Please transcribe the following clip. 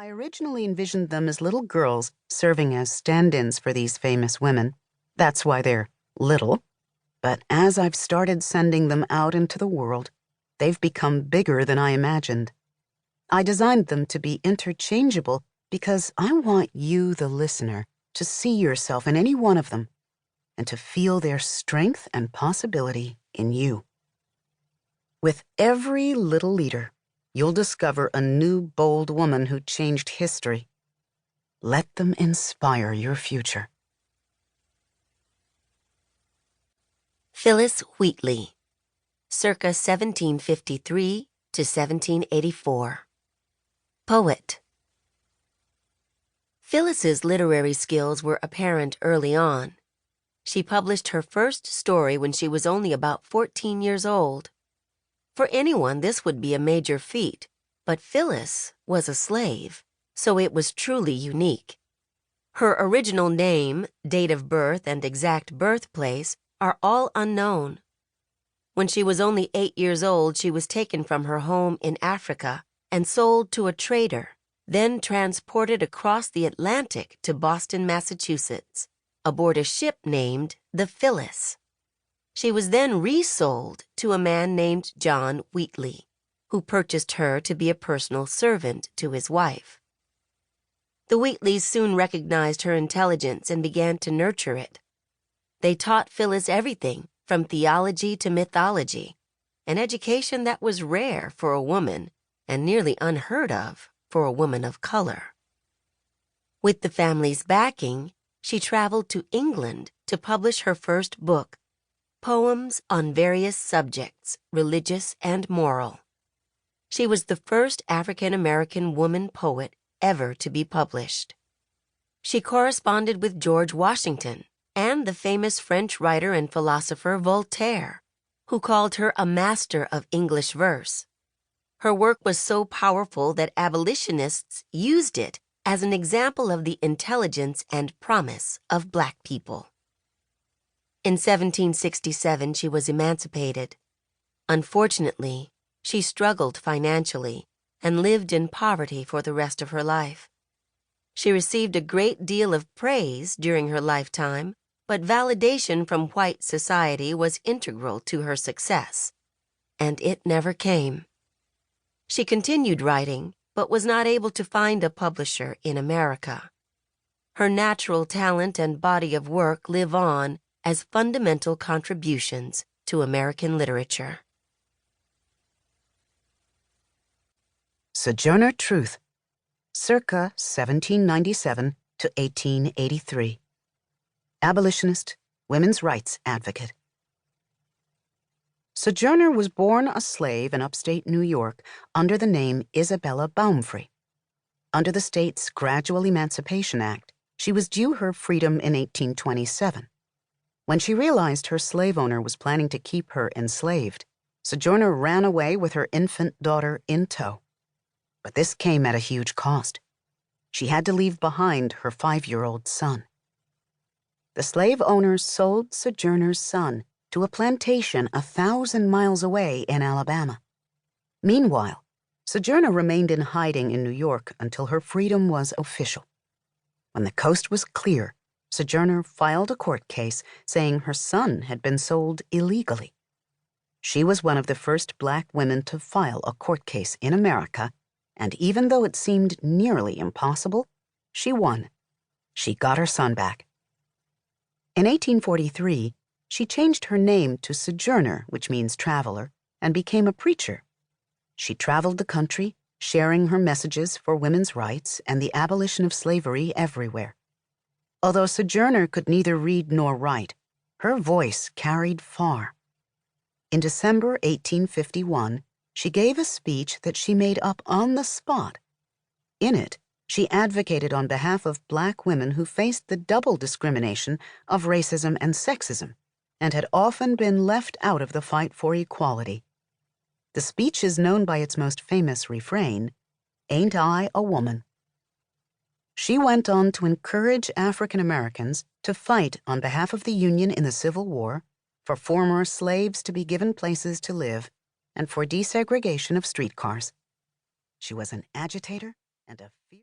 I originally envisioned them as little girls serving as stand-ins for these famous women. That's why they're little. But as I've started sending them out into the world, they've become bigger than I imagined. I designed them to be interchangeable because I want you, the listener, to see yourself in any one of them and to feel their strength and possibility in you. With every little leader, you'll discover a new, bold woman who changed history. Let them inspire your future. Phyllis Wheatley, circa 1753 to 1784. Poet. Phyllis's literary skills were apparent early on. She published her first story when she was only about 14 years old. For anyone, this would be a major feat, but Phyllis was a slave, so it was truly unique. Her original name, date of birth, and exact birthplace are all unknown. When she was only 8 years old, she was taken from her home in Africa and sold to a trader, then transported across the Atlantic to Boston, Massachusetts, aboard a ship named the Phyllis. She was then resold to a man named John Wheatley, who purchased her to be a personal servant to his wife. The Wheatleys soon recognized her intelligence and began to nurture it. They taught Phyllis everything from theology to mythology, an education that was rare for a woman and nearly unheard of for a woman of color. With the family's backing, she traveled to England to publish her first book, Poems on Various Subjects, Religious and Moral. She was the first African-American woman poet ever to be published. She corresponded with George Washington and the famous French writer and philosopher Voltaire, who called her a master of English verse. Her work was so powerful that abolitionists used it as an example of the intelligence and promise of Black people. In 1767, she was emancipated. Unfortunately, she struggled financially and lived in poverty for the rest of her life. She received a great deal of praise during her lifetime, but validation from white society was integral to her success, and it never came. She continued writing, but was not able to find a publisher in America. Her natural talent and body of work live on as fundamental contributions to American literature. Sojourner Truth, circa 1797 to 1883. Abolitionist, women's rights advocate. Sojourner was born a slave in upstate New York under the name Isabella Baumfree. Under the state's Gradual Emancipation Act, she was due her freedom in 1827. When she realized her slave owner was planning to keep her enslaved, Sojourner ran away with her infant daughter in tow. But this came at a huge cost. She had to leave behind her 5-year-old son. The slave owner sold Sojourner's son to a plantation 1,000 miles away in Alabama. Meanwhile, Sojourner remained in hiding in New York until her freedom was official. When the coast was clear, Sojourner filed a court case saying her son had been sold illegally. She was one of the first Black women to file a court case in America, and even though it seemed nearly impossible, she won. She got her son back. In 1843, she changed her name to Sojourner, which means traveler, and became a preacher. She traveled the country, sharing her messages for women's rights and the abolition of slavery everywhere. Although Sojourner could neither read nor write, her voice carried far. In December 1851, she gave a speech that she made up on the spot. In it, she advocated on behalf of Black women who faced the double discrimination of racism and sexism, and had often been left out of the fight for equality. The speech is known by its most famous refrain, "Ain't I a woman?" She went on to encourage African Americans to fight on behalf of the Union in the Civil War, for former slaves to be given places to live, and for desegregation of streetcars. She was an agitator and a